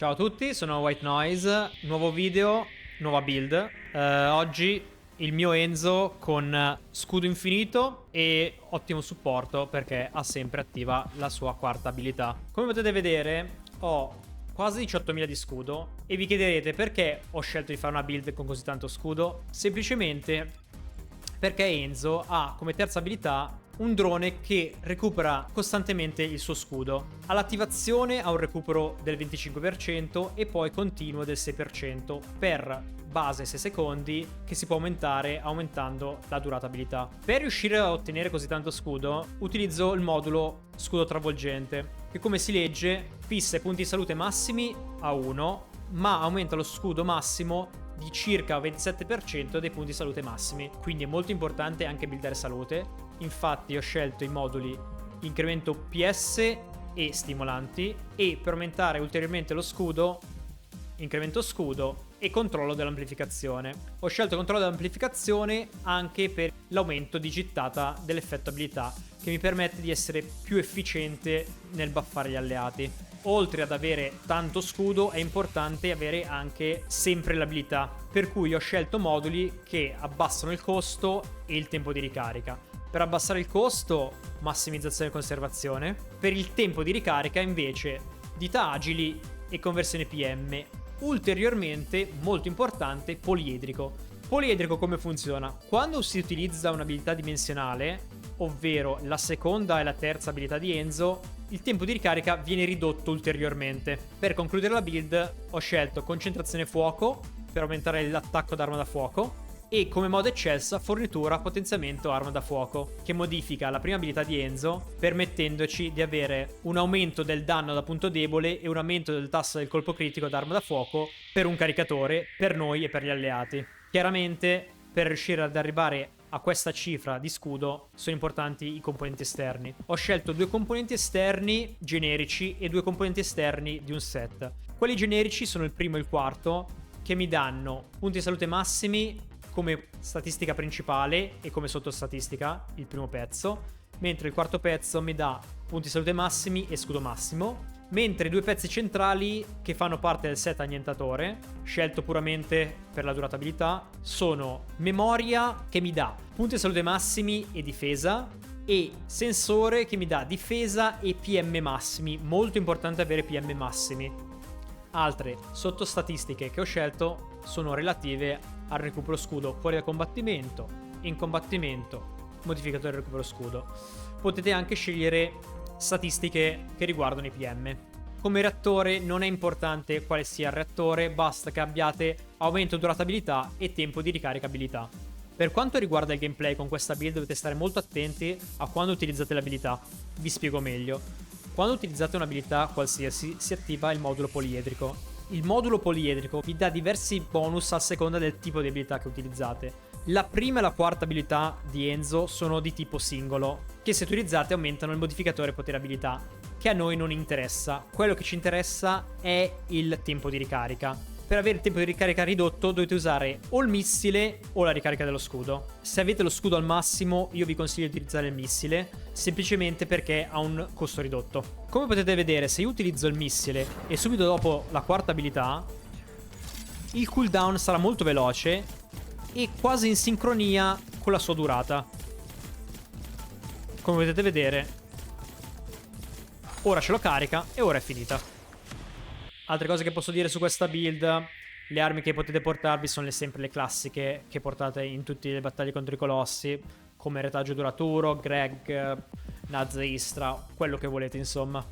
Ciao a tutti, sono White Noise, nuovo video, nuova build. Oggi il mio Enzo con scudo infinito e ottimo supporto perché ha sempre attiva la sua quarta abilità. Come potete vedere ho quasi 18.000 di scudo e vi chiederete perché ho scelto di fare una build con così tanto scudo. Semplicemente perché Enzo ha come terza abilità un drone che recupera costantemente il suo scudo. All'attivazione ha un recupero del 25% e poi continuo del 6% per base 6 secondi, che si può aumentare aumentando la durata abilità. Per riuscire a ottenere così tanto scudo utilizzo il modulo scudo travolgente, che come si legge fissa i punti di salute massimi a 1, ma aumenta lo scudo massimo di circa 27% dei punti salute massimi, quindi è molto importante anche buildare salute. Infatti ho scelto i moduli incremento PS e stimolanti, e per aumentare ulteriormente lo scudo incremento scudo e controllo dell'amplificazione. Ho scelto controllo dell'amplificazione anche per l'aumento di gittata dell'effetto abilità, che mi permette di essere più efficiente nel buffare gli alleati. Oltre ad avere tanto scudo è importante avere anche sempre l'abilità, per cui ho scelto moduli che abbassano il costo e il tempo di ricarica. Per abbassare il costo, massimizzazione e conservazione. Per il tempo di ricarica invece dita agili e conversione PM. Ulteriormente, molto importante, poliedrico. Poliedrico come funziona? Quando si utilizza un'abilità dimensionale, ovvero la seconda e la terza abilità di Enzo, il tempo di ricarica viene ridotto ulteriormente. Per concludere la build ho scelto concentrazione fuoco per aumentare l'attacco d'arma da fuoco e come modo eccelsa fornitura potenziamento arma da fuoco, che modifica la prima abilità di Enzo, permettendoci di avere un aumento del danno da punto debole e un aumento del tasso del colpo critico d'arma da fuoco per un caricatore, per noi e per gli alleati. Chiaramente per riuscire ad arrivare a questa cifra di scudo sono importanti i componenti esterni. Ho scelto 2 componenti esterni generici e 2 componenti esterni di un set. Quelli generici sono il primo e il quarto, che mi danno punti di salute massimi come statistica principale e come sottostatistica, il primo pezzo, mentre il quarto pezzo mi dà punti di salute massimi e scudo massimo, mentre i 2 pezzi centrali che fanno parte del set annientatore, scelto puramente per la durabilità, sono memoria, che mi dà punti di salute massimi e difesa, e sensore, che mi dà difesa e PM massimi. Molto importante avere PM massimi. Altre sottostatistiche che ho scelto sono relative al recupero scudo fuori da combattimento, in combattimento, modificatore del recupero scudo. Potete anche scegliere statistiche che riguardano i PM. Come reattore non è importante quale sia il reattore, basta che abbiate aumento durabilità e tempo di ricaricabilità. Per quanto riguarda il gameplay con questa build dovete stare molto attenti a quando utilizzate l'abilità. Vi spiego meglio. Quando utilizzate un'abilità qualsiasi si attiva il modulo poliedrico. Il modulo poliedrico vi dà diversi bonus a seconda del tipo di abilità che utilizzate. La prima e la quarta abilità di Enzo sono di tipo singolo, che se utilizzate aumentano il modificatore potere abilità, che a noi non interessa. Quello che ci interessa è il tempo di ricarica. Per avere il tempo di ricarica ridotto dovete usare o il missile o la ricarica dello scudo. Se avete lo scudo al massimo io vi consiglio di utilizzare il missile, semplicemente perché ha un costo ridotto. Come potete vedere, se io utilizzo il missile e subito dopo la quarta abilità, il cooldown sarà molto veloce e quasi in sincronia con la sua durata. Come potete vedere, ora ce lo carica e ora è finita. Altre cose che posso dire su questa build: le armi che potete portarvi sono sempre le classiche che portate in tutte le battaglie contro i colossi, come retaggio duraturo, Greg, Nazza Istra, quello che volete insomma.